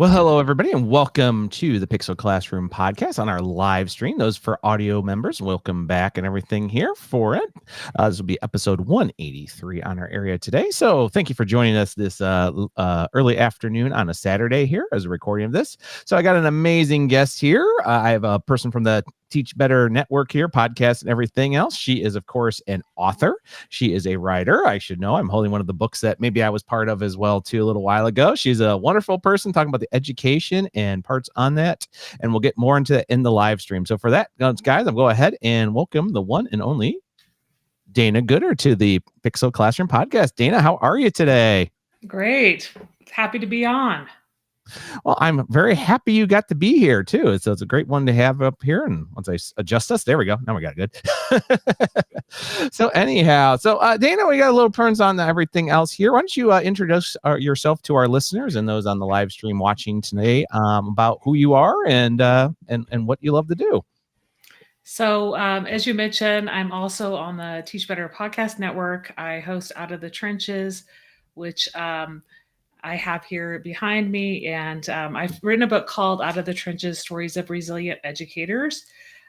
Well, hello, everybody, and welcome to the Pixel Classroom podcast on our live stream. Those for audio members, welcome back and everything here for it. This will be episode 183 on our area today. So thank you for joining us this early afternoon on a Saturday here as a recording of this. So I got an amazing guest here. I have a person from the Teach Better Network here, podcast and everything else. She is, of course, an author. She is a writer. I should know. I'm holding one of the books that maybe I was part of as well, too, a little while ago. She's a wonderful person talking about the education and parts on that. And we'll get more into that in the live stream. So for that, guys, I'll go ahead and welcome the one and only Dana Goodie to the Pixel Classroom podcast. Dana, how are you today? Great. Happy to be on. Well, I'm very happy you got to be here too. So it's a great one to have up here. And once I adjust us, there we go. Now we got it good. So anyhow, Dana, we got a little turns on everything else here. Why don't you introduce yourself to our listeners and those on the live stream watching today about who you are and what you love to do. So as you mentioned, I'm also on the Teach Better podcast network. I host Out of the Trenches, which I have here behind me. And I've written a book called Out of the Trenches, Stories of Resilient Educators.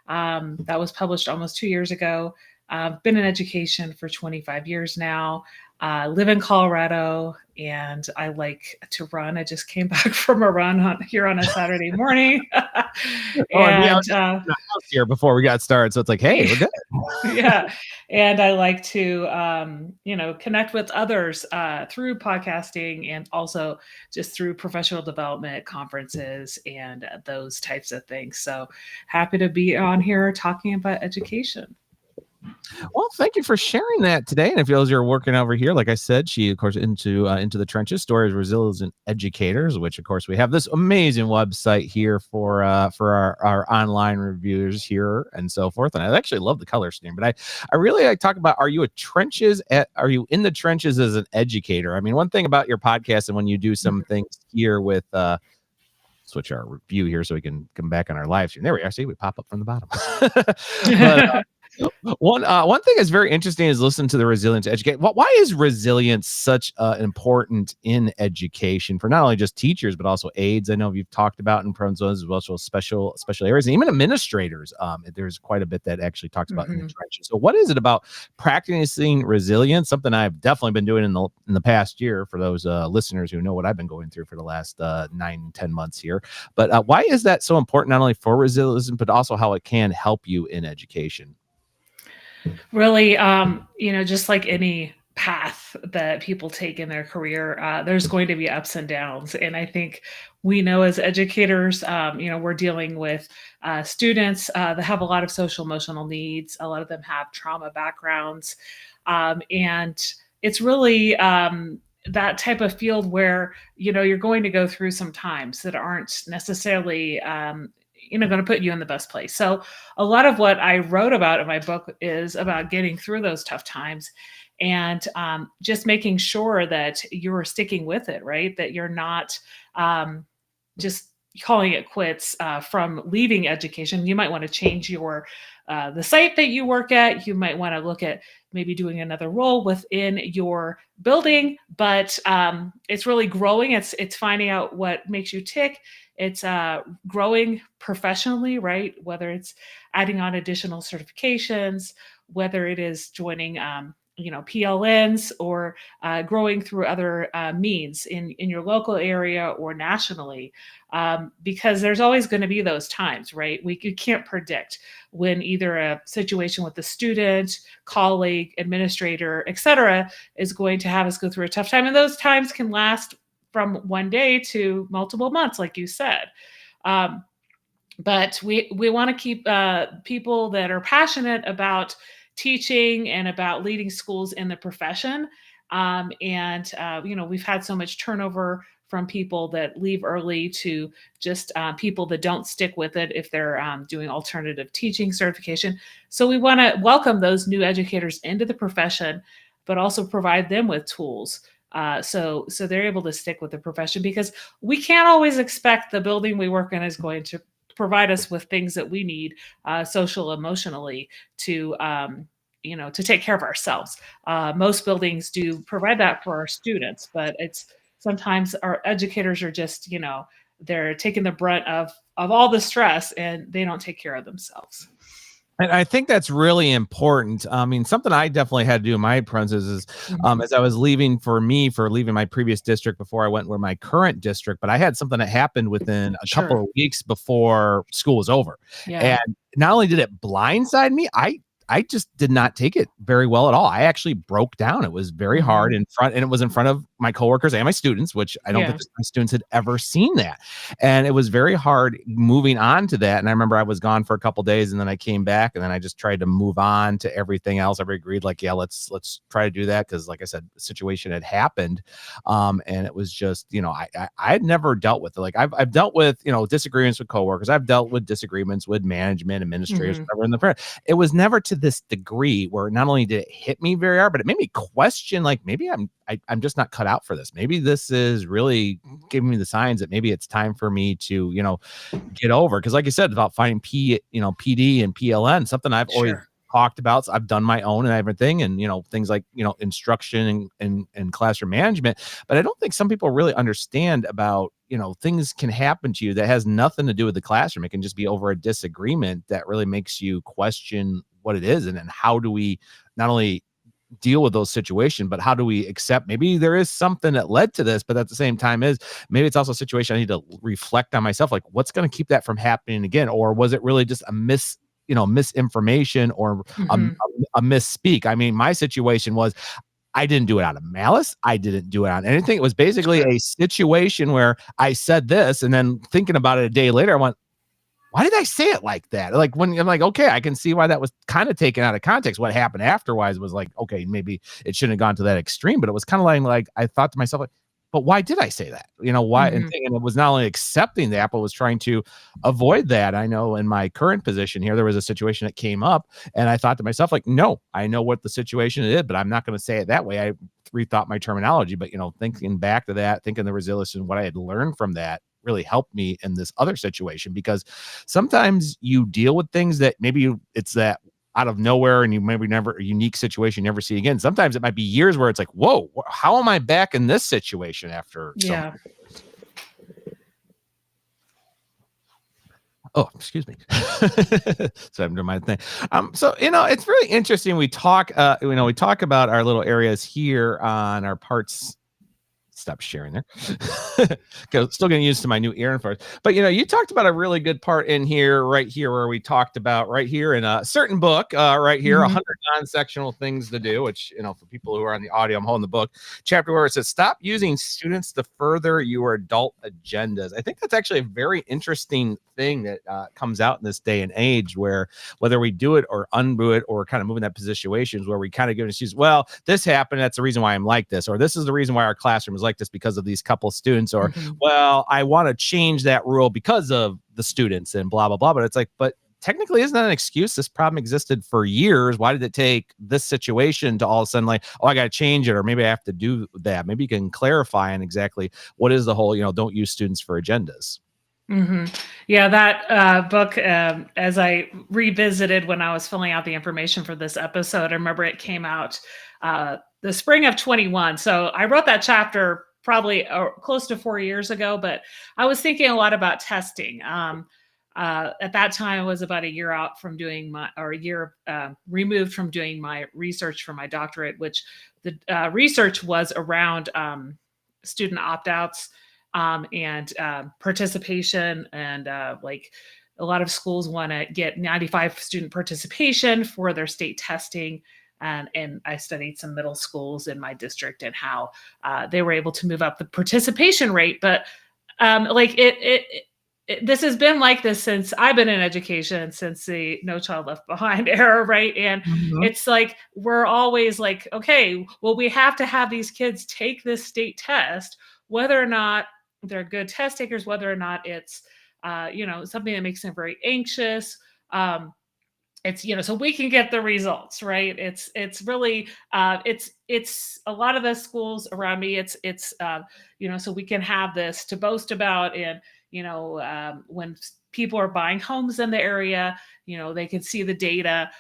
That was published almost 2 years ago. I've been in education for 25 years now. Live in Colorado, and I like to run. I just came back from a run here on a Saturday morning. Here before we got started, so it's like, hey, we're good. Yeah, and I like to connect with others through podcasting and also just through professional development conferences and those types of things. So happy to be on here talking about education. Well, thank you for sharing that today. And if you're working over here, like I said, she, of course, into the trenches, stories of resilient educators, which, of course, we have this amazing website here for our online reviewers here and so forth. And I actually love the color scheme, but I really like talk about, are you in the trenches as an educator? I mean, one thing about your podcast and when you do some things here with switch our review here so we can come back on our live stream. There we are. See, we pop up from the bottom. But, one thing that's very interesting is listen to the resilience educate. Why is resilience such important in education for not only just teachers but also aides? I know you've talked about in prone zones as well, so special areas, and even administrators. There's quite a bit that actually talks about in the trenches. So, what is it about practicing resilience? Something I've definitely been doing in the past year. For those listeners who know what I've been going through for the last 9-10 months here. But why is that so important? Not only for resilience, but also how it can help you in education. Really, just like any path that people take in their career, there's going to be ups and downs. And I think we know as educators, we're dealing with students that have a lot of social emotional needs. A lot of them have trauma backgrounds. And it's really that type of field where, you're going to go through some times that aren't necessarily going to put you in the best place. So a lot of what I wrote about in my book is about getting through those tough times and just making sure that you're sticking with it, right? That you're not just calling it quits from leaving education. You might want to change the site that you work at. You might want to look at maybe doing another role within your building, but it's really growing. It's finding out what makes you tick. It's growing professionally, right? Whether it's adding on additional certifications, whether it is joining, PLNs or growing through other means in your local area or nationally, because there's always going to be those times, right? You can't predict when either a situation with the student, colleague, administrator, et cetera, is going to have us go through a tough time. And those times can last from one day to multiple months, like you said. But we want to keep people that are passionate about teaching and about leading schools in the profession. We've had so much turnover from people that leave early to just people that don't stick with it if they're doing alternative teaching certification. So we want to welcome those new educators into the profession, but also provide them with tools so they're able to stick with the profession, because we can't always expect the building we work in is going to provide us with things that we need social emotionally to take care of ourselves. Most buildings do provide that for our students, but it's sometimes our educators are just they're taking the brunt of all the stress, and they don't take care of themselves. And I think that's really important. I mean, something I definitely had to do in my apprentices is, as I was leaving for leaving my previous district before I went where my current district, but I had something that happened within a couple Sure. of weeks before school was over. Yeah. And not only did it blindside me, I just did not take it very well at all. I actually broke down. It was very hard in front, and it was in front of my coworkers and my students, which I don't Yeah. think my students had ever seen that. And it was very hard moving on to that. And I remember I was gone for a couple days, and then I came back, and then I just tried to move on to everything else. I agreed, like, yeah, let's try to do that, because, like I said, the situation had happened, and it was just, I had never dealt with it. Like I've dealt with disagreements with coworkers. I've dealt with disagreements with management, administrators, whatever in the front. It was never to this degree where not only did it hit me very hard, but it made me question, like, maybe I'm just not cut out for this. Maybe this is really giving me the signs that maybe it's time for me to, get over. Because like you said about finding PD and PLN, something I've always Sure. talked about. So I've done my own and everything, and things like instruction and classroom management. But I don't think some people really understand about things can happen to you that has nothing to do with the classroom. It can just be over a disagreement that really makes you question what it is, and then how do we not only deal with those situations, but how do we accept maybe there is something that led to this, but at the same time is maybe it's also a situation I need to reflect on myself, like what's going to keep that from happening again, or was it really just a misinformation or a misspeak. I mean, my situation was I didn't do it out of malice. I didn't do it on anything. It was basically a situation where I said this, and then thinking about it a day later, I went, why did I say it like that? Like, when I'm like, okay, I can see why that was kind of taken out of context. What happened afterwards was like, okay, maybe it shouldn't have gone to that extreme, but it was kind of like I thought to myself, like, but why did I say that? Why? And it was not only accepting that, but was trying to avoid that. I know in my current position here, there was a situation that came up, and I thought to myself, like, no, I know what the situation is, but I'm not going to say it that way. I rethought my terminology, but thinking back to that, thinking the resilience and what I had learned from that really helped me in this other situation, because sometimes you deal with things that maybe it's that out of nowhere, and you maybe never a unique situation you never see again. Sometimes it might be years where it's like, whoa, how am I back in this situation after so many years? Oh, excuse me. So I'm doing my thing. So it's really interesting. We talk about our little areas here on our parts. Stop sharing there. Still getting used to my new ear first. But you talked about a really good part in here, right here, where we talked about right here in a certain book, right here, 100 non-sectional things to do, which, for people who are on the audio, I'm holding the book chapter where it says, stop using students to further your adult agendas. I think that's actually a very interesting thing that comes out in this day and age, where whether we do it or undo it, or kind of moving that situations where we kind of give an excuse, well, this happened, that's the reason why I'm like this, or this is the reason why our classroom is like this because of these couple students, or well, I want to change that rule because of the students and blah blah blah. But it's like, but technically, isn't that an excuse? This problem existed for years. Why did it take this situation to all of a sudden, like, oh, I got to change it, or maybe I have to do that? Maybe you can clarify on exactly what is the whole, don't use students for agendas. Yeah, that book, as I revisited when I was filling out the information for this episode, I remember it came out the spring of 21. So I wrote that chapter probably close to 4 years ago, but I was thinking a lot about testing. At that time, I was about a year out from doing a year removed from doing my research for my doctorate, which the research was around student opt-outs and participation. And like a lot of schools want to get 95 student participation for their state testing. And I studied some middle schools in my district and how they were able to move up the participation rate. But like this has been like this since I've been in education, since the No Child Left Behind era, right? And it's like we're always like, okay, well, we have to have these kids take this state test, whether or not they're good test takers, whether or not it's something that makes them very anxious. It's so we can get the results, right? It's really it's a lot of the schools around me. It's so we can have this to boast about. And when people are buying homes in the area, they can see the data.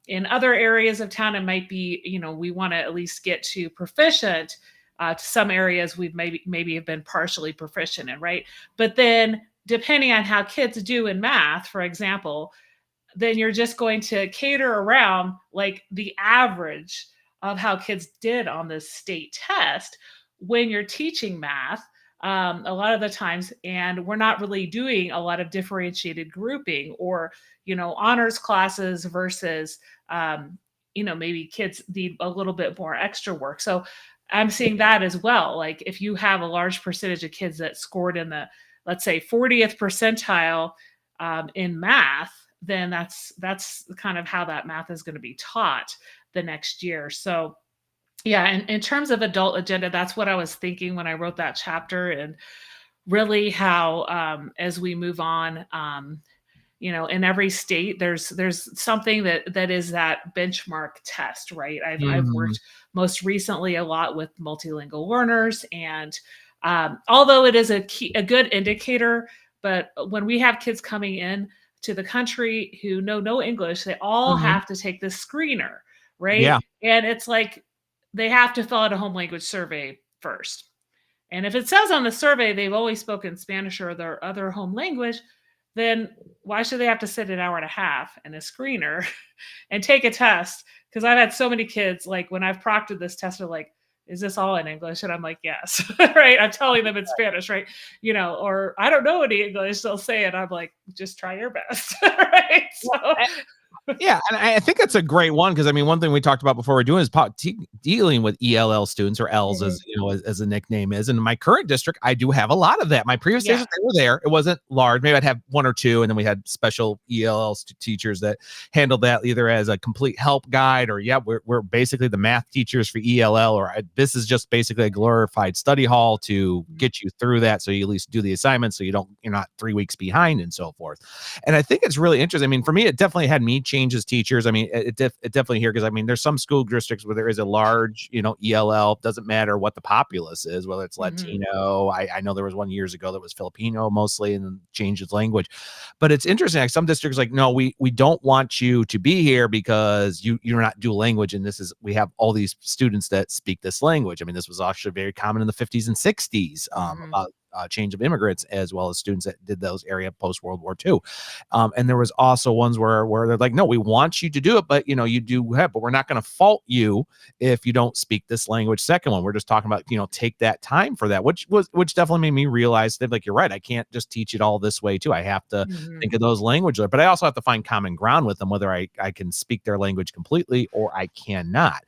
In other areas of town, it might be we want to at least get to proficient To some areas we've maybe have been partially proficient in, right? But then depending on how kids do in math, for example, then you're just going to cater around like the average of how kids did on this state test when you're teaching math, a lot of the times. And we're not really doing a lot of differentiated grouping or, honors classes versus, maybe kids need a little bit more extra work. So I'm seeing that as well. Like if you have a large percentage of kids that scored in the, let's say, 40th percentile in math, then that's kind of how that math is going to be taught the next year. So yeah, and in terms of adult agenda, that's what I was thinking when I wrote that chapter, and really how as we move on, in every state there's something that is that benchmark test, right? I've Mhm. worked most recently a lot with multilingual learners, and although it is a good indicator, but when we have kids coming in to the country who know no English, they all Mhm. have to take this screener, right? Yeah. And it's like they have to fill out a home language survey first. And if it says on the survey they've always spoken Spanish or their other home language, then why should they have to sit an hour and a half in a screener and take a test? Because I've had so many kids, like when I've proctored this test, they're like, is this all in English? And I'm like, yes, right. I'm telling them in Spanish, right? Or I don't know any English. They'll say it. I'm like, just try your best, right? So, Yeah, and I think that's a great one because I mean, one thing we talked about before we're doing is dealing with ELL students or L's mhm, as the nickname is. And in my current district, I do have a lot of that. My previous yeah. district, they were there. It wasn't large. Maybe I'd have one or two, and then we had special ELL teachers that handled that either as a complete help guide or we're basically the math teachers for ELL, or this is just basically a glorified study hall to get you through that, so you at least do the assignment, so you're not 3 weeks behind and so forth. And I think it's really interesting. I mean, for me, it definitely had me change as teachers. I mean, it definitely here because I mean, there's some school districts where there is a large, ELL. Doesn't matter what the populace is, whether it's Mhm, Latino. I know there was one years ago that was Filipino mostly, and then changed its language. But it's interesting. Like some districts, like no, we don't want you to be here because you're not dual language, and we have all these students that speak this language. I mean, this was actually very common in the 50s and 60s mhm, about change of immigrants as well as students that did those area post World War II. And there was also ones where they're like, no, we want you to do it, but you do have, but we're not going to fault you if you don't speak this language. Second one, we're just talking about, take that time for that, which definitely made me realize that, like, you're right. I can't just teach it all this way too. I have to mhm, think of those languages, but I also have to find common ground with them, whether I can speak their language completely or I cannot.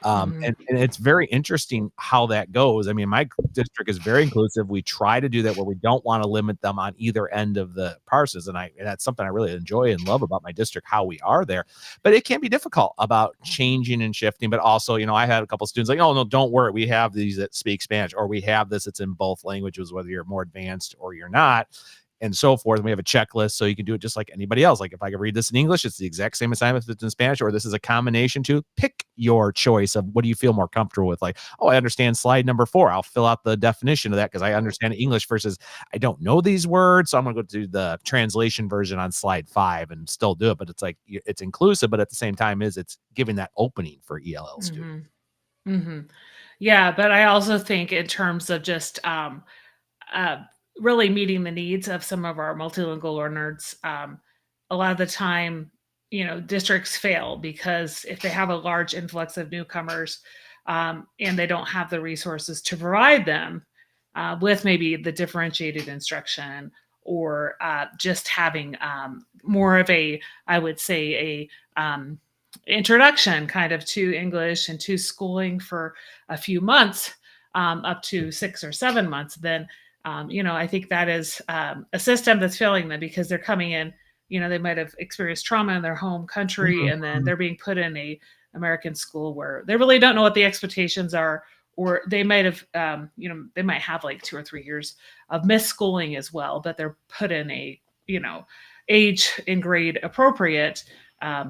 mhm, And it's very interesting how that goes. I mean, my district is very inclusive. We try to do that where we don't want to limit them on either end of the parses. And that's something I really enjoy and love about my district, how we are there. But it can be difficult about changing and shifting. But also, I had a couple students like, oh, no, don't worry. We have these that speak Spanish, or we have this, it's in both languages, whether you're more advanced or you're not, and so forth. And we have a checklist so you can do it just like anybody else. Like if I could read this in English, it's the exact same assignment if it's in Spanish, or this is a combination to pick your choice of what do you feel more comfortable with. Like, oh, I understand slide number 4. I'll fill out the definition of that because I understand English versus I don't know these words. So I'm going to go to the translation version on slide 5 and still do it. But it's like, it's inclusive, but at the same time it's giving that opening for ELL students. mhm, mhm. Yeah, but I also think in terms of just uh, really meeting the needs of some of our multilingual learners. A lot of the time, districts fail because if they have a large influx of newcomers and they don't have the resources to provide them with maybe the differentiated instruction or just having more of a, I would say, a introduction kind of to English and to schooling for a few months, up to 6 or 7 months, then I think that is a system that's failing them because they're coming in. They might have experienced trauma in their home country, and then Mhm. they're being put in a American school where they really don't know what the expectations are, or they might have, they might have like 2 or 3 years of missed schooling as well, but they're put in a, age and grade appropriate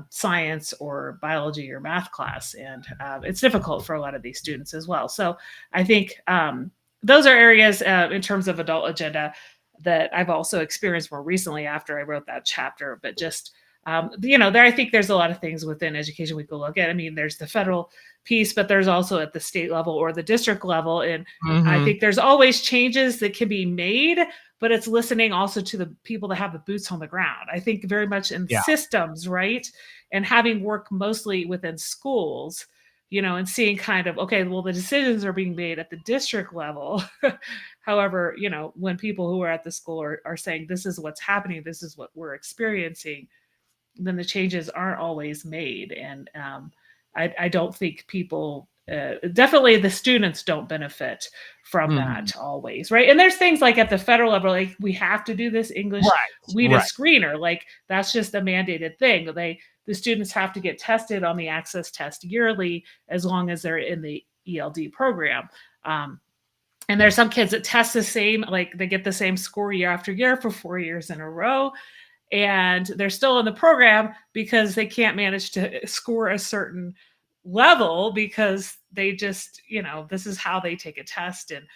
science or biology or math class, and it's difficult for a lot of these students as well. So I think those are areas in terms of adult agenda that I've also experienced more recently after I wrote that chapter. But just I think there's a lot of things within education we could look at. I mean, there's the federal piece, but there's also at the state level or the district level. And I Mhm. think there's always changes that can be made, but it's listening also to the people that have the boots on the ground. I think very much in Yeah. systems, right? And having work mostly within schools, and seeing kind of, okay, well, the decisions are being made at the district level. However, when people who are at the school are saying, this is what's happening, this is what we're experiencing, then the changes aren't always made. And I don't think people, definitely the students don't benefit from Mhm. that always, right? And there's things like at the federal level, like we have to do this English Right, WIDA right. screener, like that's just a mandated thing. The students have to get tested on the access test yearly as long as they're in the ELD program. And there's some kids that test the same, like they get the same score year after year for 4 years in a row, and they're still in the program because they can't manage to score a certain level because they just, this is how they take a test. And,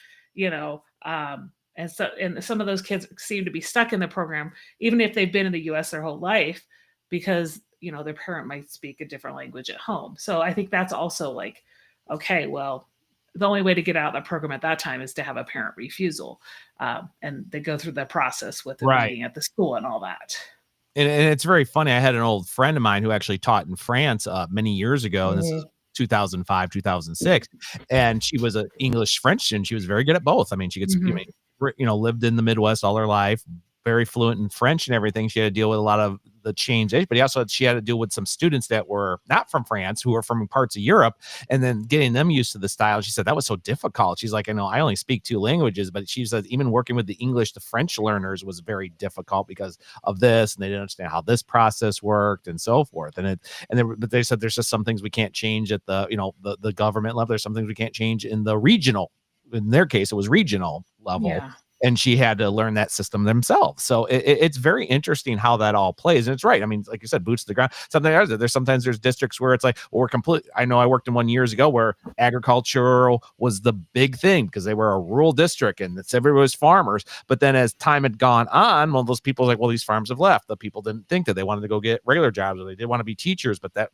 and some of those kids seem to be stuck in the program, even if they've been in the US their whole life, because, their parent might speak a different language at home. So I think that's also like, okay, well, the only way to get out of the program at that time is to have a parent refusal. And they go through the process with the Right. meeting at the school and all that. And it's very funny. I had an old friend of mine who actually taught in France many years ago, and this is Mhm. 2005, 2006. And she was an English French student. She was very good at both. I mean, she could, Mhm. lived in the Midwest all her life, very fluent in French and everything. She had to deal with a lot of the change, but she had to deal with some students that were not from France, who were from parts of Europe, and then getting them used to the style. She said that was so difficult. She's like, I know I only speak 2 languages, but she said even working with the English to French learners was very difficult because of this, and they didn't understand how this process worked and so forth. But they said there's just some things we can't change at the government level. There's some things we can't change in the regional. In their case, it was regional level, Yeah. and she had to learn that system themselves. So it's very interesting how that all plays. And it's right. I mean, like you said, boots to the ground. Sometimes there's districts where it's like, well, we're complete. I know I worked in one years ago where agricultural was the big thing because they were a rural district and everybody was farmers. But then as time had gone on, well, those people were like, well, these farms have left. The people didn't think that they wanted to go get regular jobs, or they did want to be teachers, but that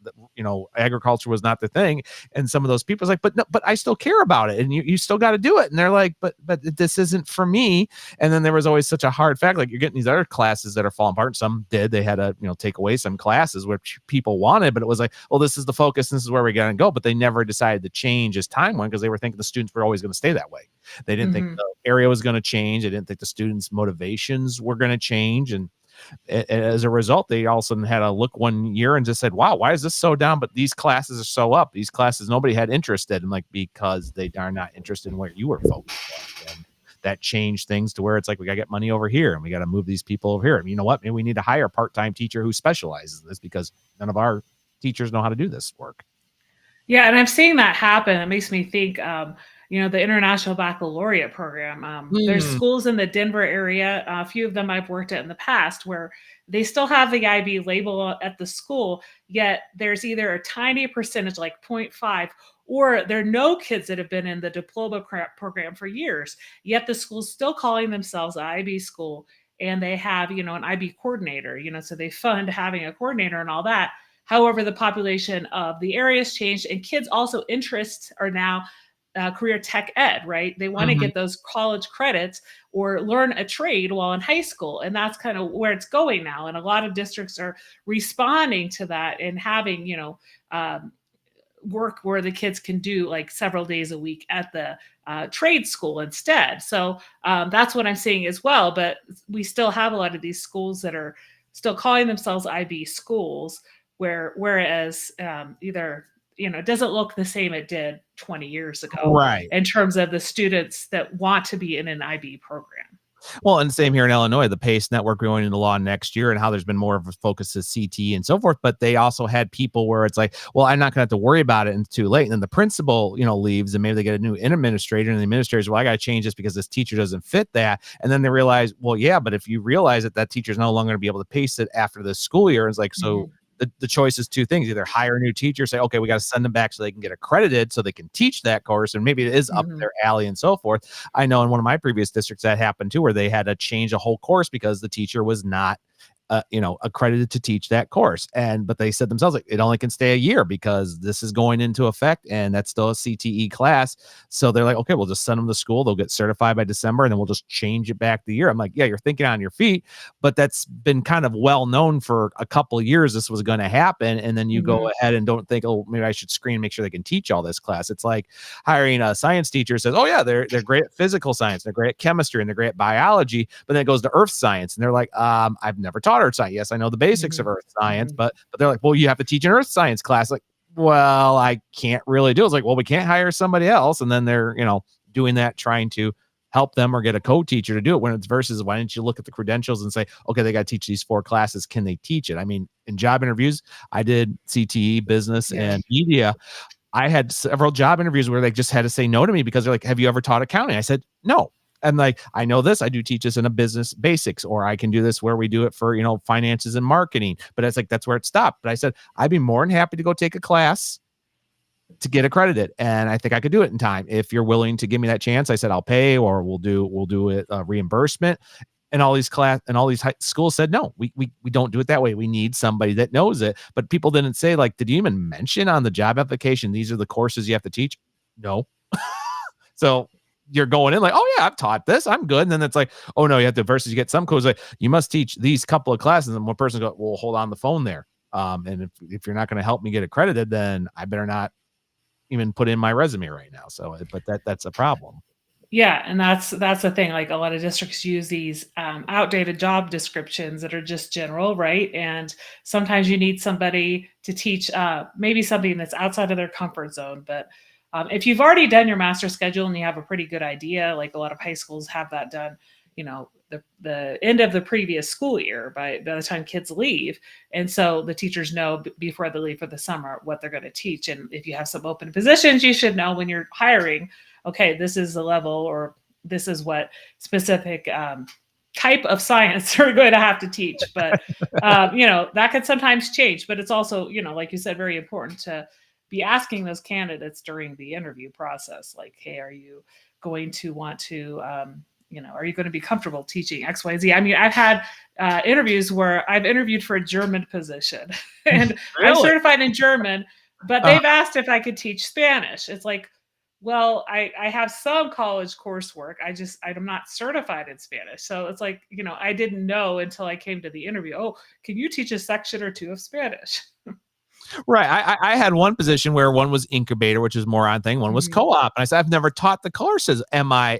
agriculture was not the thing. And some of those people was like, but no, but I still care about it, and you still got to do it. And they're like, but this isn't for me. And then there was always such a hard fact, like you're getting these other classes that are falling apart. Some did, they had to take away some classes which people wanted, but it was like, well, this is the focus, this is where we're going to go. But they never decided to change as time went because they were thinking the students were always going to stay that way. They didn't think Mhm. the area was going to change. They didn't think the students' motivations were going to change. And as a result, they all of a sudden had a look one year and just said, wow, why is this so down? But these classes are so up. These classes nobody had interest in. Like, because they are not interested in where you were focused on. And that changed things to where it's like, we got to get money over here and we got to move these people over here. And you know what? Maybe we need to hire a part-time teacher who specializes in this because none of our teachers know how to do this work. Yeah, and I'm seeing that happen. It makes me think, the International Baccalaureate program. There's Mm. schools in the Denver area, a few of them I've worked at in the past, where they still have the IB label at the school, yet there's either a tiny percentage, like 0.5, or there are no kids that have been in the diploma program for years, yet the school's still calling themselves an IB school, and they have, an IB coordinator, so they fund having a coordinator and all that. However, the population of the area has changed, and kids' also interests are now career tech ed, right? They want to Mhm. get those college credits or learn a trade while in high school. And that's kind of where it's going now. And a lot of districts are responding to that and having, work where the kids can do like several days a week at the trade school instead. So that's what I'm seeing as well. But we still have a lot of these schools that are still calling themselves IB schools, whereas either it doesn't look the same it did 20 years ago Right. in terms of the students that want to be in an IB program. Well, and same here in Illinois, the PACE network going into law next year, and how there's been more of a focus to CT and so forth. But they also had people where it's like, well, I'm not going to have to worry about it until too late. And then the principal, leaves, and maybe they get a new administrator, and the administrator's, well, I got to change this because this teacher doesn't fit that. And then they realize, well, yeah, but if you realize that teacher's no longer going to be able to pace it after the school year, it's like, so Mhm. the choice is two things: either hire a new teacher, say, okay, we got to send them back so they can get accredited so they can teach that course, and maybe it is up Mhm. their alley and so forth. I know in one of my previous districts that happened too, where they had to change a whole course because the teacher was not accredited to teach that course. But they said themselves, like, it only can stay a year because this is going into effect, and that's still a CTE class. So they're like, okay, we'll just send them to school. They'll get certified by December, and then we'll just change it back the year. I'm like, yeah, you're thinking on your feet, but that's been kind of well known for a couple of years this was going to happen. And then you go ahead and don't think, oh, maybe I should screen, make sure they can teach all this class. It's like hiring a science teacher says, oh yeah, they're great at physical science, they're great at chemistry, and they're great at biology, but then it goes to earth science, and they're like, I've never taught earth science. Yes, I know the basics of earth science, but they're like, well, you have to teach an earth science class. Like, well, I can't really do it. It's like, well, we can't hire somebody else. And then they're, doing that, trying to help them or get a co-teacher to do it, when it's versus, why didn't you look at the credentials and say, okay, they got to teach these 4 classes. Can they teach it? I mean, in job interviews, I did CTE, business, and media. I had several job interviews where they just had to say no to me because they're like, have you ever taught accounting? I said, no. And like, I know this, I do teach this in a business basics, or I can do this where we do it for, finances and marketing. But it's like, that's where it stopped. But I said, I'd be more than happy to go take a class to get accredited. And I think I could do it in time. If you're willing to give me that chance, I said, I'll pay, or we'll do it reimbursement. And all these schools said, no, we don't do it that way. We need somebody that knows it. But people didn't say, like, did you even mention on the job application, these are the courses you have to teach? No. So you're going in like, oh yeah, I've taught this, I'm good. And then it's like, oh no, you have to, versus you get some codes like, you must teach these couple of classes. And one person goes, well, hold on the phone there. And if you're not going to help me get accredited, then I better not even put in my resume right now. So, but that's a problem. Yeah, and that's the thing. Like, a lot of districts use these outdated job descriptions that are just general, right? And sometimes you need somebody to teach maybe something that's outside of their comfort zone. But if you've already done your master schedule and you have a pretty good idea, like a lot of high schools have that done, the end of the previous school year by the time kids leave. And so the teachers know before they leave for the summer what they're going to teach. And if you have some open positions, you should know when you're hiring, okay, this is the level, or this is what specific type of science you're going to have to teach. But, that could sometimes change. But it's also, like you said, very important to be asking those candidates during the interview process, like, hey, are you going to want to, are you going to be comfortable teaching X, Y, Z? I mean, I've had interviews where I've interviewed for a German position and Really? I'm certified in German, but they've asked if I could teach Spanish. It's like, well, I have some college coursework. I'm not certified in Spanish. So it's like, I didn't know until I came to the interview. Oh, can you teach a section or two of Spanish? Right. I had one position where one was incubator, which is more on thing. One was co-op. And I said, I've never taught the courses. Am I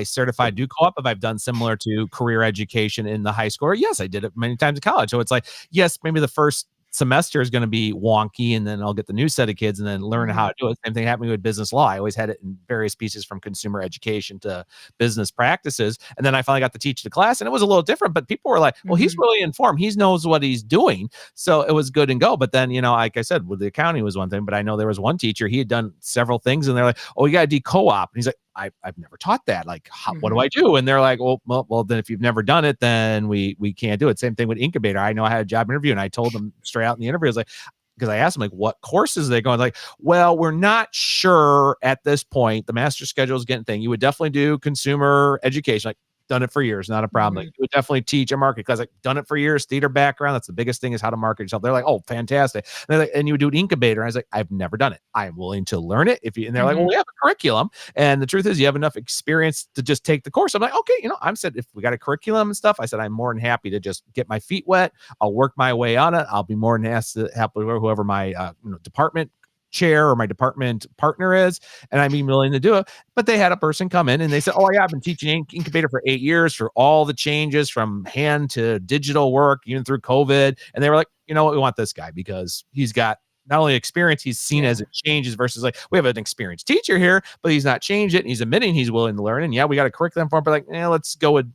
certified to do co-op? Have I done similar to career education in the high school? Yes, I did it many times in college. So it's like, yes, maybe the first semester is going to be wonky, and then I'll get the new set of kids and then learn how to do it. Same thing happened with business law. I always had it in various pieces, from consumer education to business practices. And then I finally got to teach the class, and it was a little different, but people were like, well, he's really informed. He knows what he's doing. So it was good and go. But then, like I said, with the accounting was one thing, but I know there was one teacher, he had done several things, and they're like, oh, you got to do co-op. And he's like, I've never taught that. Like, what do I do? And they're like, well, then if you've never done it, then we can't do it. Same thing with incubator. I know I had a job interview, and I told them straight out in the interview, I was like, because I asked them, like, what courses are they going? Like, well, we're not sure at this point. The master schedule is getting thing. You would definitely do consumer education. Like, done it for years, not a problem. Like, you would definitely teach a market class. Like, done it for years, theater background. That's the biggest thing, is how to market yourself. They're like, oh, fantastic. And they're like, and you would do an incubator. I was like, I've never done it. I'm willing to learn it. And they're like, well, we have a curriculum. And the truth is, you have enough experience to just take the course. I'm like, okay, I'm said, if we got a curriculum and stuff, I said, I'm more than happy to just get my feet wet. I'll work my way on it. I'll be more than happy with whoever my department chair or my department partner is, and I'm even willing to do it. But they had a person come in and they said, oh yeah, I've been teaching incubator for 8 years, for all the changes from hand to digital work, even through COVID. And they were like, you know what, we want this guy because he's got not only experience, he's seen as it changes, versus like, we have an experienced teacher here, but he's not changed it, and he's admitting he's willing to learn. And yeah, we got a curriculum for him, but like, let's go with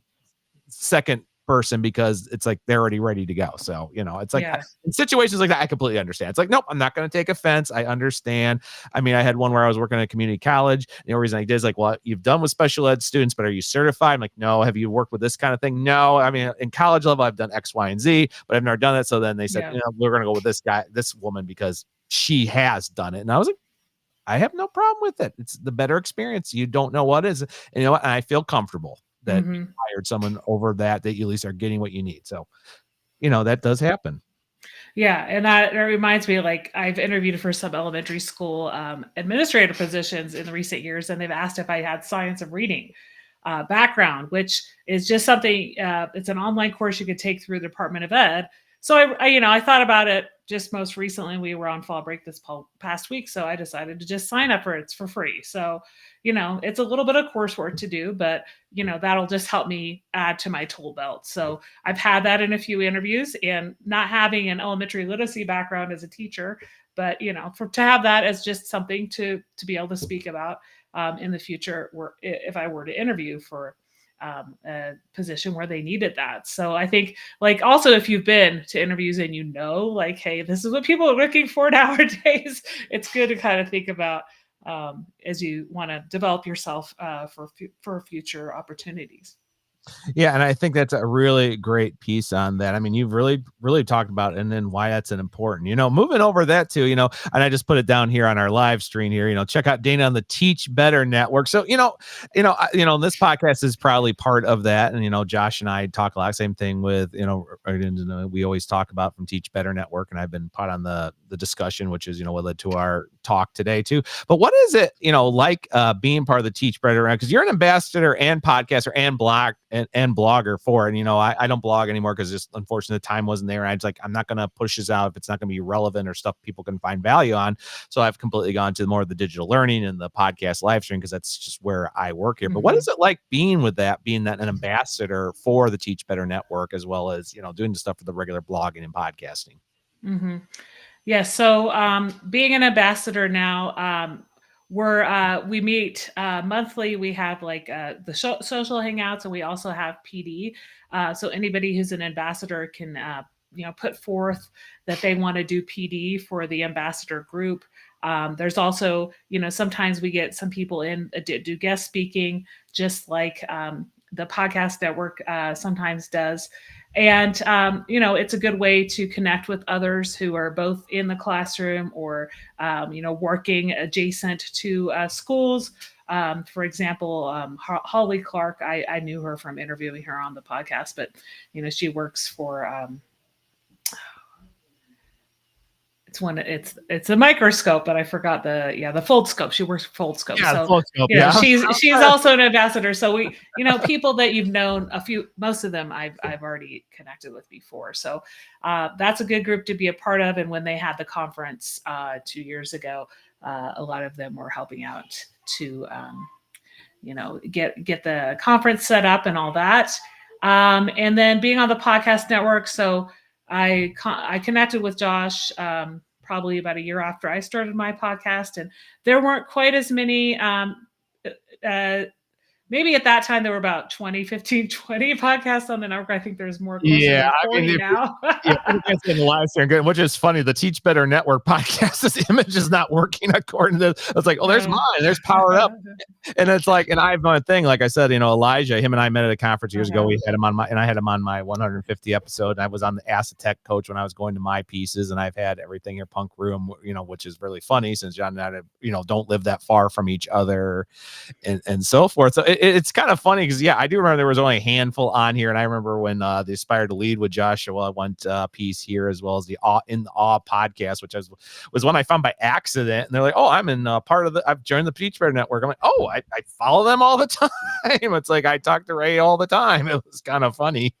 second person, because it's like they're already ready to go. So, it's like in situations like that, I completely understand. It's like, nope, I'm not going to take offense. I understand. I mean, I had one where I was working at a community college. The only reason I did is like, well, you've done with special ed students, but are you certified? I'm like, no. Have you worked with this kind of thing? No. I mean, in college level, I've done X, Y, and Z, but I've never done it. So then they said, we're going to go with this woman because she has done it. And I was like, I have no problem with it. It's the better experience. You don't know what is, and and I feel comfortable that you hired someone over that you at least are getting what you need. So that does happen. Yeah, and that reminds me, like I've interviewed for some elementary school administrator positions in the recent years, and they've asked if I had science of reading background, which is just something. It's an online course you could take through the Department of Ed. So I thought about it just most recently. We were on fall break this past week, so I decided to just sign up for it. It's for free. So it's a little bit of coursework to do, but that'll just help me add to my tool belt. So I've had that in a few interviews, and not having an elementary literacy background as a teacher, but to have that as just something to be able to speak about in the future, if I were to interview for a position where they needed that. So I think, like, also if you've been to interviews and like, hey, this is what people are looking for nowadays, it's good to kind of think about as you want to develop yourself for future opportunities. Yeah, and I think that's a really great piece on that. I mean, you've really, really talked about it, and then why that's an important. Moving over that too. And I just put it down here on our live stream here. Check out Dana on the Teach Better Network. So this podcast is probably part of that. And Josh and I talk a lot. Same thing with we always talk about from Teach Better Network, and I've been part on the discussion, which is what led to our talk today too. But what is it like being part of the Teach Better? Because you're an ambassador and podcaster and blog and blogger for it. And I don't blog anymore because just unfortunately the time wasn't there. And I was like, I'm not going to push this out if it's not going to be relevant or stuff people can find value on. So I've completely gone to more of the digital learning and the podcast live stream because that's just where I work here. But what is it like being an ambassador for the Teach Better Network, as well as doing the stuff for the regular blogging and podcasting? Mm-hmm. Yeah. So being an ambassador now, we meet monthly. We have like the social hangouts, and we also have PD. So anybody who's an ambassador can put forth that they want to do PD for the ambassador group. There's also sometimes we get some people in do guest speaking, just like the podcast network sometimes does. And it's a good way to connect with others who are both in the classroom or working adjacent to schools. For example, Holly Clark, I knew her from interviewing her on the podcast, but she works for it's a microscope, but I forgot the Foldscope. She works for Foldscope. Yeah, so Foldscope, she's also an ambassador. So we people that you've known, most of them I've already connected with before. So that's a good group to be a part of. And when they had the conference 2 years ago, a lot of them were helping out to get the conference set up and all that. And then being on the podcast network, so I connected with Josh probably about a year after I started my podcast, and there weren't quite as many. Maybe at that time there were about 20 podcasts on the network. I think there's more closer to 40 now. In the live stream, which is funny. The Teach Better Network podcast, this image is not working according to this. It's like, oh, there's mine. There's Powered Up. And it's like, and I've done a thing, like I said, Elijah, him and I met at a conference years ago. We had him on I had him on my 150 episode. And I was on the Asset Tech Coach when I was going to my pieces, and I've had everything here, Punk Room, which is really funny since John and I, don't live that far from each other and so forth. So it's kind of funny because I do remember there was only a handful on here. And I remember when the Aspire to Lead with Joshua went piece here, as well as the In the Awe podcast, which was one I found by accident. And they're like, oh, I'm in I've joined the Teach Better Network. I'm like, oh, I follow them all the time. It's like I talk to Ray all the time. It was kind of funny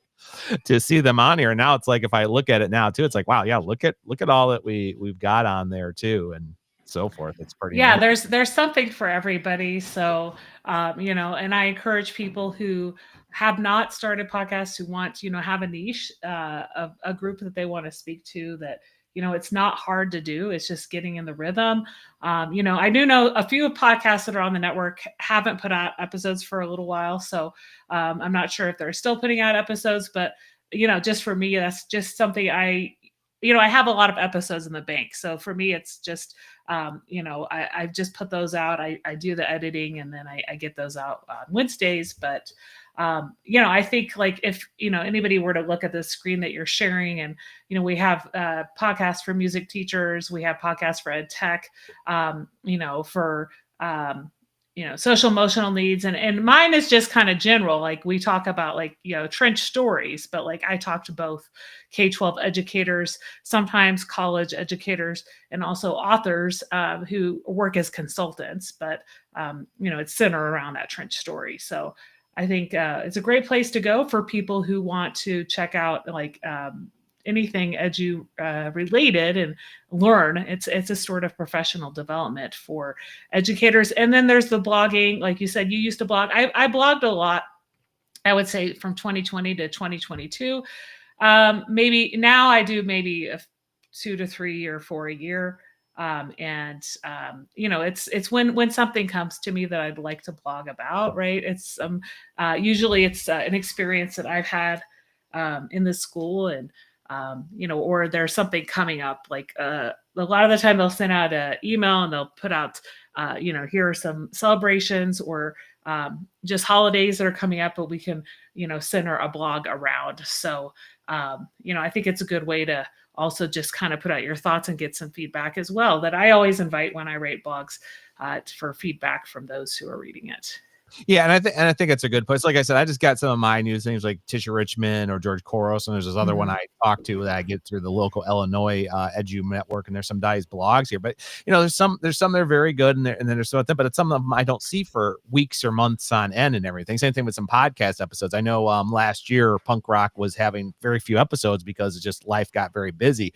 to see them on here. And now it's like, if I look at it now too, it's like, wow, yeah, look at all that we've got on there too, and so forth. It's pretty nice. There's something for everybody. So and I encourage people who have not started podcasts, who want have a niche of a group that they want to speak to, that it's not hard to do. It's just getting in the rhythm. I do know a few podcasts that are on the network haven't put out episodes for a little while, so I'm not sure if they're still putting out episodes, but just for me, that's just something I have a lot of episodes in the bank. So for me, it's just, I just put those out. I do the editing, and then I get those out on Wednesdays. But, I think, like, if, anybody were to look at the screen that you're sharing, and, we have podcasts for music teachers, we have podcasts for ed tech, for, social emotional needs, and mine is just kind of general. Like we talk about like, trench stories, but like I talk to both K-12 educators, sometimes college educators, and also authors who work as consultants, but it's centered around that trench story. So I think it's a great place to go for people who want to check out like anything edu related and learn. It's a sort of professional development for educators. And then there's the blogging. Like you said, you used to blog. I blogged a lot, I would say from 2020 to 2022. Maybe now I do maybe 2 to 3 or 4 a year. It's when something comes to me that I'd like to blog about, right? It's usually it's an experience that I've had in the school, and or there's something coming up. Like a lot of the time they'll send out an email and they'll put out, here are some celebrations or just holidays that are coming up, but we can, center a blog around. So, I think it's a good way to also just kind of put out your thoughts and get some feedback as well, that I always invite when I write blogs for feedback from those who are reading it. Yeah, and I think it's a good place. Like I said, I just got some of my news things like Tisha Richmond or George Koros, and there's this other one I talked to that I get through the local Illinois Edu network, and there's some Dice blogs here. But there's some that are very good, and then there's some, but it's some of them I don't see for weeks or months on end and everything. Same thing with some podcast episodes. I know last year Punk Rock was having very few episodes because it's just life got very busy.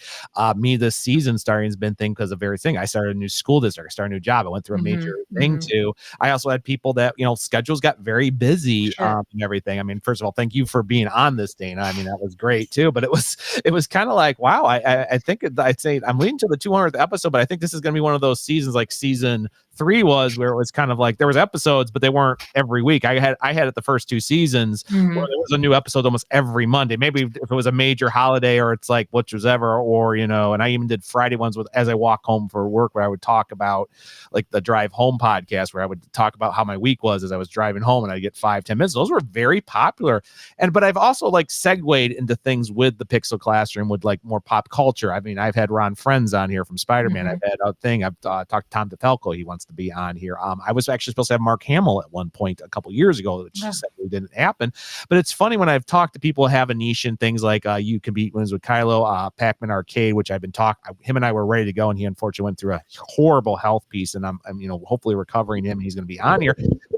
Me this season starting has been thing because of very thing. I started a new school district, I started a new job, I went through a major thing too. I also had people that schedules got very busy and everything. I mean, first of all, thank you for being on this, Dana. I mean, that was great too. But it was kind of like, wow. I think I'd say I'm leading to the 200th episode, but I think this is going to be one of those seasons like season 3 was, where it was kind of like there was episodes, but they weren't every week. I had it the first 2 seasons where there was a new episode almost every Monday. Maybe if it was a major holiday or it's like whichever, or and I even did Friday ones with as I walk home for work, where I would talk about like the drive home podcast, where I would talk about how my week was as I was driving home, and I'd get 5-10 minutes. Those were very popular. But I've also like segued into things with the Pixel Classroom with like more pop culture. I mean, I've had Ron Friends on here from Spider-Man. I've had a thing. I've talked to Tom DeFalco. He wants to be on here. I was actually supposed to have Mark Hamill at one point a couple years ago, which sadly didn't happen. But it's funny when I've talked to people who have a niche in things like You Can Beat Wins with Kylo, Pac-Man Arcade, which I've been talking. Him and I were ready to go, and he unfortunately went through a horrible health piece, and I'm hopefully recovering him. He's going to be on here.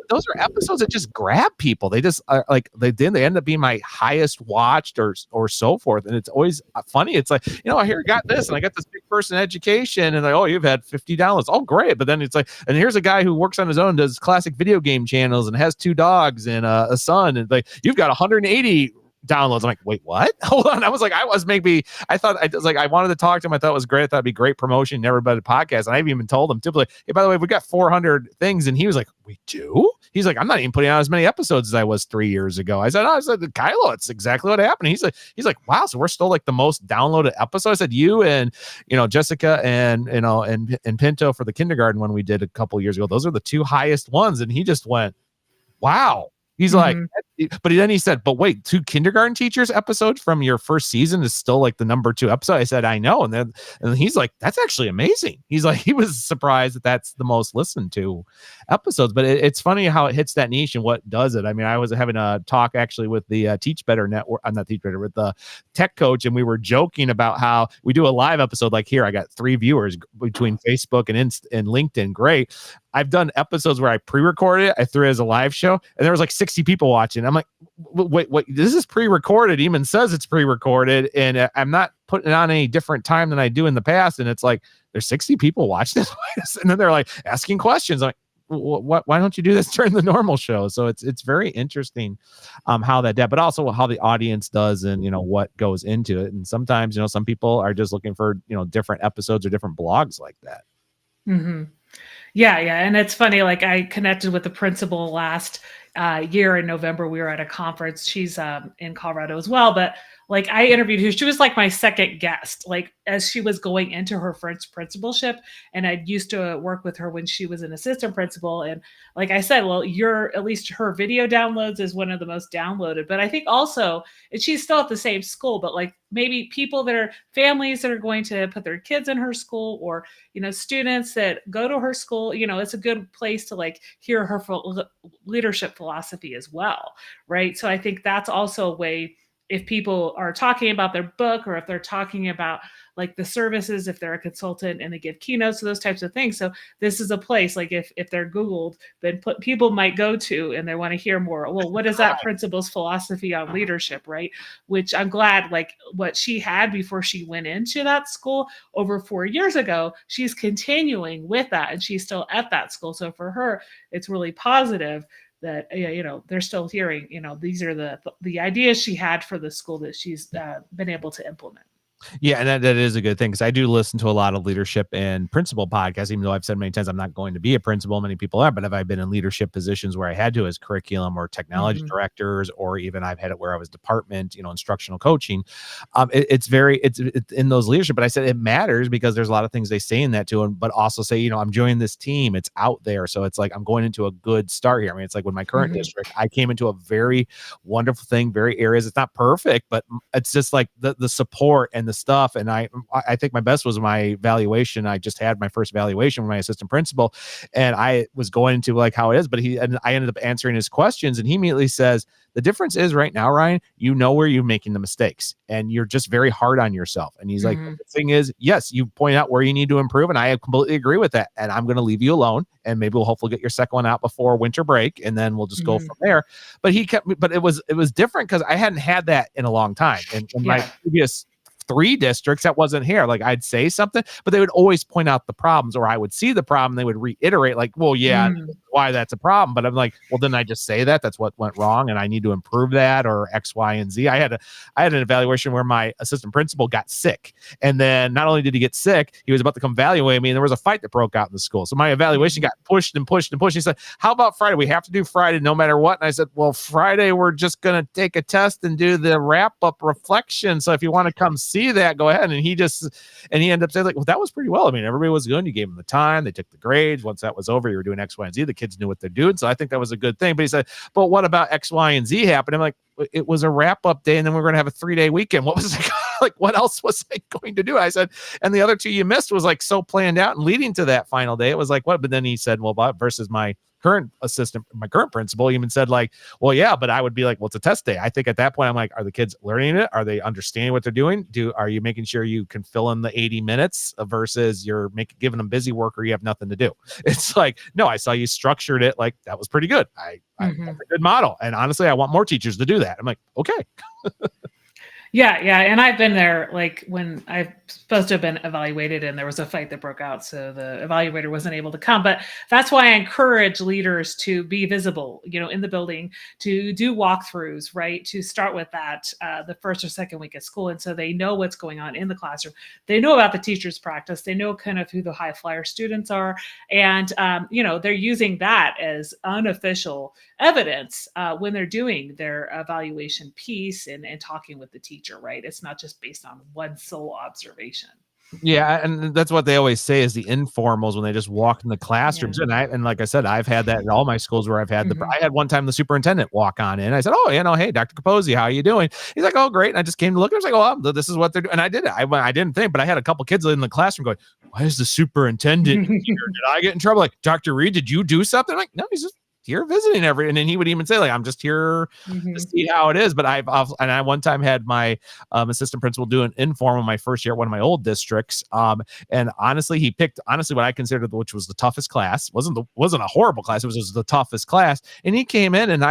Those are episodes that just grab people. They just are like they end up being my highest watched or so forth. And it's always funny. It's like, I hear got this, and I got this big person education, and like, oh, you've had 50 downloads. Oh, great. But then it's like, and here's a guy who works on his own, does classic video game channels, and has 2 dogs and a son, and like, you've got 180 downloads. I'm like, wait, what? Hold on. I was like, I wanted to talk to him. I thought it was great. I thought it'd be great promotion, never been a podcast. And I've even told him typically, hey, by the way, we got 400 things. And he was like, we do? He's like, I'm not even putting out as many episodes as I was 3 years ago. I said, Kylo, it's exactly what happened. He's like, wow, so we're still like the most downloaded episode. I said, you and Jessica and Pinto for the kindergarten one we did a couple years ago. Those are the 2 highest ones. And he just went, wow. He's like, but then he said, but wait, 2 kindergarten teachers episodes from your first season is still like the number 2 episode. I said, I know. And he's like, that's actually amazing. He's like, he was surprised that that's the most listened to episodes. But it's funny how it hits that niche and what does it. I mean, I was having a talk actually with the Teach Better network. I'm not Teach Better, with the tech coach. And we were joking about how we do a live episode. Like here, I got 3 viewers between Facebook and LinkedIn. Great. I've done episodes where I pre-recorded it, I threw it as a live show, and there was like 60 people watching. I'm like, wait, this is pre-recorded. It even says it's pre-recorded, and I'm not putting it on any different time than I do in the past. And it's like, there's 60 people watching this, and then they're like asking questions. I'm like, why don't you do this during the normal show? So it's very interesting how that but also how the audience does, and what goes into it. And sometimes some people are just looking for different episodes or different blogs like that. Yeah. And it's funny, like I connected with the principal last year in November. We were at a conference. She's in Colorado as well, but like I interviewed her. She was like my second guest, like as she was going into her first principalship. And I used to work with her when she was an assistant principal. And like I said, well, at least her video downloads is one of the most downloaded. But I think also, and she's still at the same school, but like maybe people that are families that are going to put their kids in her school, or students that go to her school, it's a good place to like hear her leadership philosophy as well, right? So I think that's also a way, if people are talking about their book, or if they're talking about like the services, if they're a consultant and they give keynotes to those types of things. So this is a place, like if they're Googled, then people might go to, and they want to hear more. Well, what is that principal's philosophy on leadership, right? Which I'm glad, like what she had before she went into that school over 4 years ago, she's continuing with that, and she's still at that school. So for her, it's really positive that they're still hearing, these are the ideas she had for the school that she's been able to implement. Yeah, and that is a good thing, because I do listen to a lot of leadership and principal podcasts, even though I've said many times I'm not going to be a principal. Many people are, but have I been in leadership positions where I had to, as curriculum or technology directors, or even I've had it where I was department, instructional coaching. It's in those leadership, but I said it matters because there's a lot of things they say in that too, but also say, I'm joining this team, it's out there. So it's like, I'm going into a good start here. I mean, it's like with my current district, I came into a very wonderful thing, very areas. It's not perfect, but it's just like the support and the stuff. And I think my best was my evaluation. I just had my first evaluation with my assistant principal, and I was going into like how it is, but I ended up answering his questions, and he immediately says, the difference is right now, Ryan, where you're making the mistakes, and you're just very hard on yourself. And he's like, the thing is, yes, you point out where you need to improve, and I completely agree with that. And I'm going to leave you alone, and maybe we'll hopefully get your second one out before winter break, and then we'll just go from there. But it was different because I hadn't had that in a long time. And my previous 3 districts, that wasn't here. Like I'd say something, but they would always point out the problems, or I would see the problem. They would reiterate like, well, yeah, why that's a problem. But I'm like, well, didn't I just say that's what went wrong, and I need to improve that, or X, Y, and Z. I had an evaluation where my assistant principal got sick. And then not only did he get sick, he was about to come evaluate me, and there was a fight that broke out in the school. So my evaluation got pushed and pushed and pushed. He said, how about Friday? We have to do Friday no matter what. And I said, well, Friday, we're just going to take a test and do the wrap up reflection. So if you want to come see that, go ahead. And he ended up saying like, well, that was pretty well. I mean, everybody was good. You gave them the time, they took the grades. Once that was over, you were doing X, Y, and Z. The kids knew what they're doing. So I think that was a good thing. But he said, but what about X, Y, and Z happened? I'm like, it was a wrap up day, and then we're going to have a 3-day weekend. What was it? Like, what else was I going to do? I said, and the other 2 you missed was like so planned out and leading to that final day. It was like, what? But then he said, well, versus my current principal even said like, well, yeah, but I would be like, well, it's a test day. I think at that point, I'm like, are the kids learning it? Are they understanding what they're doing? Are you making sure you can fill in the 80 minutes versus you're giving them busy work, or you have nothing to do? It's like, no, I saw you structured it. Like, that was pretty good. That's a good model. And honestly, I want more teachers to do that. I'm like, okay. Yeah. And I've been there, like when I'm supposed to have been evaluated and there was a fight that broke out. So the evaluator wasn't able to come. But that's why I encourage leaders to be visible, in the building, to do walkthroughs, right? To start with that the first or second week of school. And so they know what's going on in the classroom. They know about the teacher's practice. They know kind of who the high flyer students are. And, they're using that as unofficial evidence when they're doing their evaluation piece and talking with the teacher, right? It's not just based on one sole observation. Yeah, and that's what they always say is the informals when they just walk in the classrooms. Yeah. And like I said, I've had that in all my schools where I've had I had one time the superintendent walk on in. I said, oh, hey, Dr. Capozzi, how are you doing? He's like, oh, great. And I just came to look. I was like, oh, this is what they're doing. And I did it. I didn't think, but I had a couple kids in the classroom going, why is the superintendent here? Did I get in trouble? Like, Dr. Reed, did you do something? I'm like, no, he's just here visiting and then he would even say like, I'm just here to see how it is. But I one time had my assistant principal do an informal my first year at one of my old districts. And honestly, he picked what I considered, which was the toughest class. Wasn't a horrible class. It was just the toughest class. And he came in and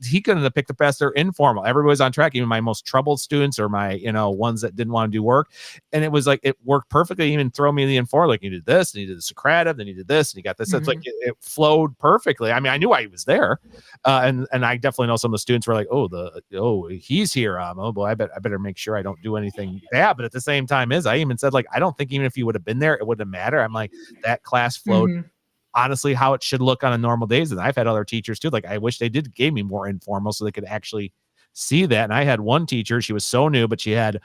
he couldn't have picked the best. They're informal. Everybody was on track. Even my most troubled students or my, ones that didn't want to do work. And it was like, it worked perfectly. Even throw me in the informal, like you did this and you did the Socrative, then you did this and you got this. It's like, it flowed perfectly. I mean, I knew why he was there. And I definitely know some of the students were like, he's here. Oh boy, I better make sure I don't do anything bad. But at the same time I even said like, I don't think even if you would have been there, it wouldn't matter. I'm like, that class flowed honestly how it should look on a normal days. And I've had other teachers too. Like, I wish they gave me more informal so they could actually see that. And I had one teacher, she was so new, but she had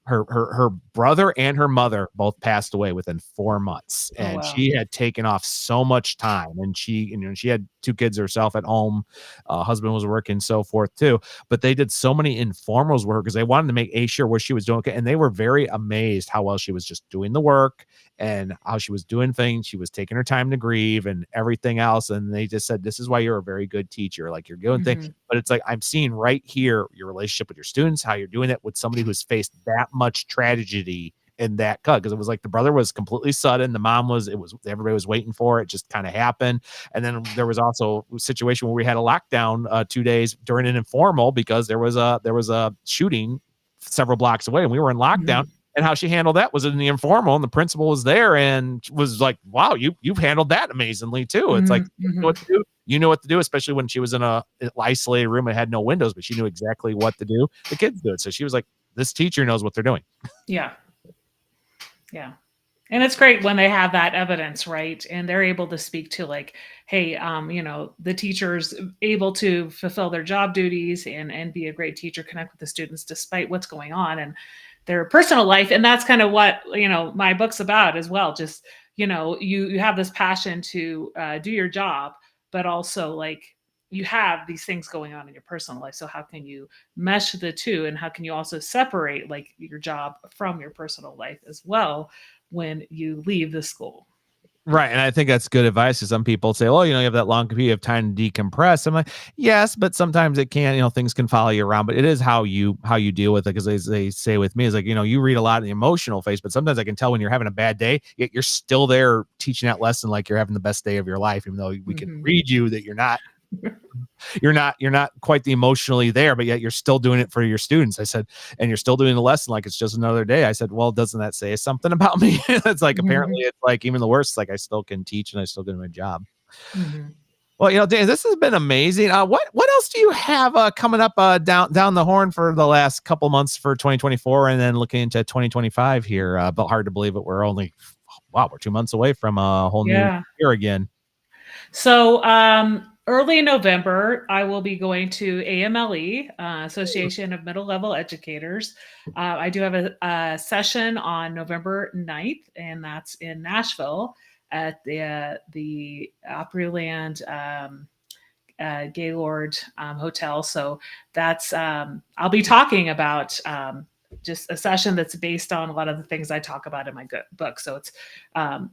her brother and her mother both passed away within 4 months, Oh, and wow. she had taken off so much time, and she had 2 kids herself at home. Husband was working, so forth too. But they did so many informals with her because they wanted to make sure what she was doing okay. And they were very amazed how well she was just doing the work and how she was doing things. She was taking her time to grieve and everything else. And they just said, "This is why you're a very good teacher. Like, you're doing things." Mhm. But it's like, I'm seeing right here your relationship with your students, how you're doing it with somebody who's faced that much tragedy in that cut. Because it was like the brother was completely sudden, the mom was, it was, everybody was waiting for it, just kind of happened. And then there was also a situation where we had a lockdown 2 days during an informal because there was a shooting several blocks away and we were in lockdown. Mhm. And how she handled that was in the informal, and the principal was there and was like, "Wow, you've handled that amazingly too." It's like, Mhm. you know Mhm. what to do. You know what to do, especially when she was in a isolated room and had no windows, but she knew exactly what to do. The kids do it. So she was like, "This teacher knows what they're doing." Yeah. Yeah. And it's great when they have that evidence, right? And they're able to speak to like, hey, the teacher's able to fulfill their job duties and be a great teacher, connect with the students despite what's going on and their personal life. And that's kind of what, my book's about as well. Just, you have this passion to do your job, but also like you have these things going on in your personal life. So how can you mesh the two? And how can you also separate like your job from your personal life as well when you leave the school? Right, and I think that's good advice. Because some people say, "Well, you have that long commute, you have time to decompress." I'm like, "Yes, but sometimes it can, things can follow you around, but it is how you deal with it." Because they say with me is like, you read a lot of the emotional face, but sometimes I can tell when you're having a bad day, yet you're still there teaching that lesson like you're having the best day of your life, even though we can Mhm. read you that you're not quite the emotionally there, but yet you're still doing it for your students. I said, and you're still doing the lesson like it's just another day. I said, well, doesn't that say something about me? It's like, apparently Mhm. it's like even the worst, like I still can teach and I still do my job. Mhm. Well, Dan, this has been amazing. What else do you have coming up down the horn for the last couple months for 2024, and then looking into 2025 here? But hard to believe it. We're 2 months away from a whole new Yeah. year again. So, early November, I will be going to AMLE, Association of Middle Level Educators. I do have a session on November 9th, and that's in Nashville at the Opryland Gaylord Hotel. So that's I'll be talking about just a session that's based on a lot of the things I talk about in my book. So it's um,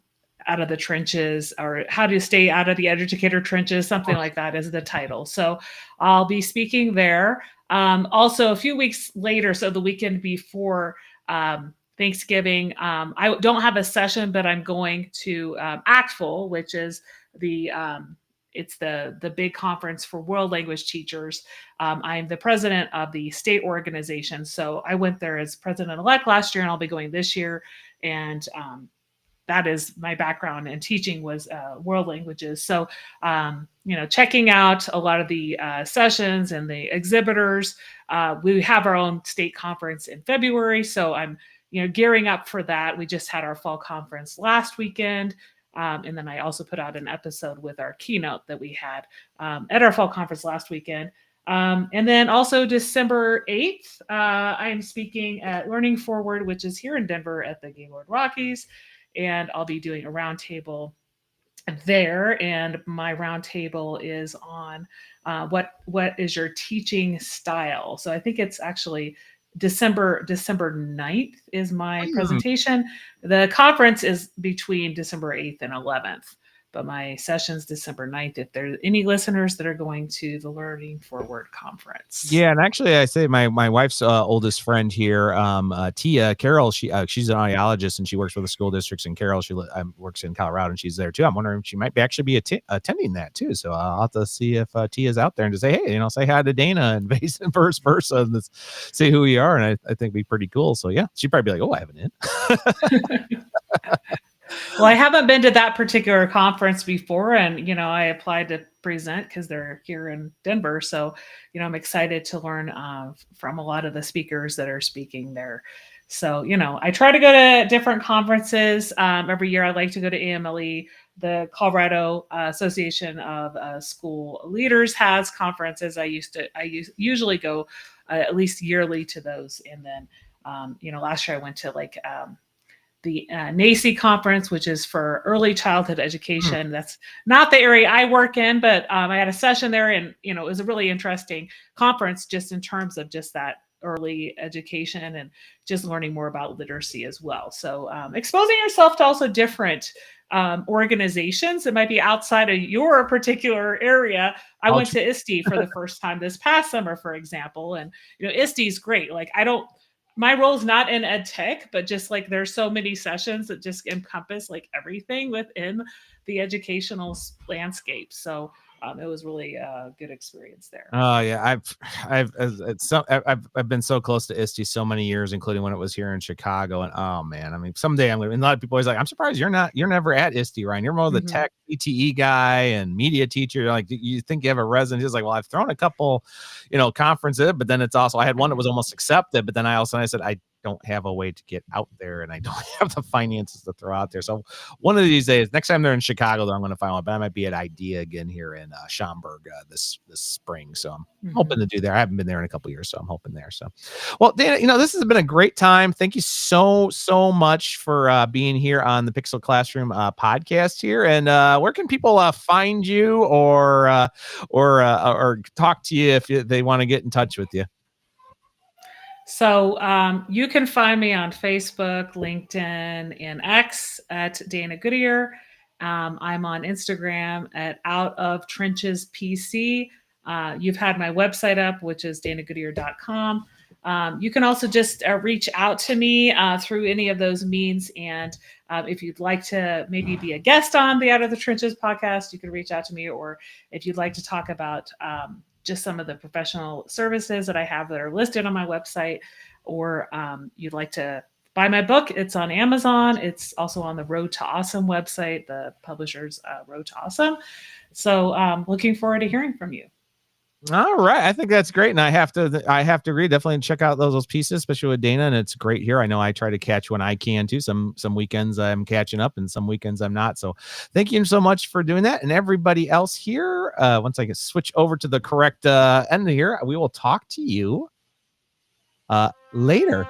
out of the trenches, or how to stay out of the educator trenches, something like that is the title. So I'll be speaking there. Also, a few weeks later, so the weekend before Thanksgiving, I don't have a session, but I'm going to ACTFL, which is the it's the big conference for world language teachers. I'm the president of the state organization, so I went there as president-elect last year, and I'll be going this year. And that is my background in teaching was world languages. So checking out a lot of the sessions and the exhibitors. We have our own state conference in February, so I'm gearing up for that. We just had our fall conference last weekend. And then I also put out an episode with our keynote that we had at our fall conference last weekend. And then also December 8th, I am speaking at Learning Forward, which is here in Denver at the Gaylord Rockies. And I'll be doing a roundtable there. And my roundtable is on what is your teaching style. So I think it's actually December 9th is my Hmm. presentation. The conference is between December 8th and 11th, but my session's December 9th if there's any listeners that are going to the Learning Forward conference. Yeah, and actually, I say my wife's oldest friend here, Tia Carol. She's an audiologist and she works for the school districts in Carroll. She works in Colorado and she's there too. I'm wondering if she might be actually be attending that too. So I'll have to see if Tia's out there and just say, hey, say hi to Dana and vice versa, and just say who you are. And I think it'd be pretty cool. So yeah, she'd probably be like, oh, I have an in. Well, I haven't been to that particular conference before, and I applied to present because they're here in Denver. So, I'm excited to learn from a lot of the speakers that are speaking there. So, I try to go to different conferences every year. I like to go to AMLE. the Colorado Association of School Leaders has conferences. I usually go at least yearly to those. And then, last year I went to like the NACE conference, which is for early childhood education. That's not the area I work in, but I had a session there, and it was a really interesting conference just in terms of just that early education and just learning more about literacy as well. So exposing yourself to also different organizations that might be outside of your particular area. I went to ISTE for the first time this past summer, for example, and ISTE is great. Like my role is not in ed tech, but just like there's so many sessions that just encompass like everything within the educational landscape. So it was really a good experience there. Oh yeah, I've been so close to ISTE so many years, including when it was here in Chicago. And oh man, I mean, someday I'm gonna. And a lot of people always like, I'm surprised you're never at ISTE, Ryan. You're more the tech PTE guy and media teacher. Like, you think you have a resident? He's like, well, I've thrown a couple, conferences, but then it's also I had one that was almost accepted, but then I said I don't have a way to get out there, and I don't have the finances to throw out there. So one of these days, next time they're in Chicago, I'm going to find one. But I might be at IDEA again here in Schaumburg this spring. So I'm hoping to do there. I haven't been there in a couple of years, so I'm hoping there. So, well, Dana, this has been a great time. Thank you so much for being here on the Pixel Classroom podcast here. And where can people find you or talk to you if they want to get in touch with you? So you can find me on Facebook, LinkedIn, and X at Dana Goodie. I'm on Instagram at Out of Trenches PC. You've had my website up, which is danagoodie.com. You can also just reach out to me through any of those means. And if you'd like to maybe be a guest on the Out of the Trenches podcast, you can reach out to me. Or if you'd like to talk about just some of the professional services that I have that are listed on my website, or you'd like to buy my book, it's on Amazon. It's also on the Road to Awesome website, the publisher's Road to Awesome. So looking forward to hearing from you. All right. I think that's great. And I have to agree. Definitely check out those pieces, especially with Dana. And it's great here. I know I try to catch when I can too. Some weekends I'm catching up and some weekends I'm not. So thank you so much for doing that. And everybody else here, once I can switch over to the correct end here, we will talk to you later.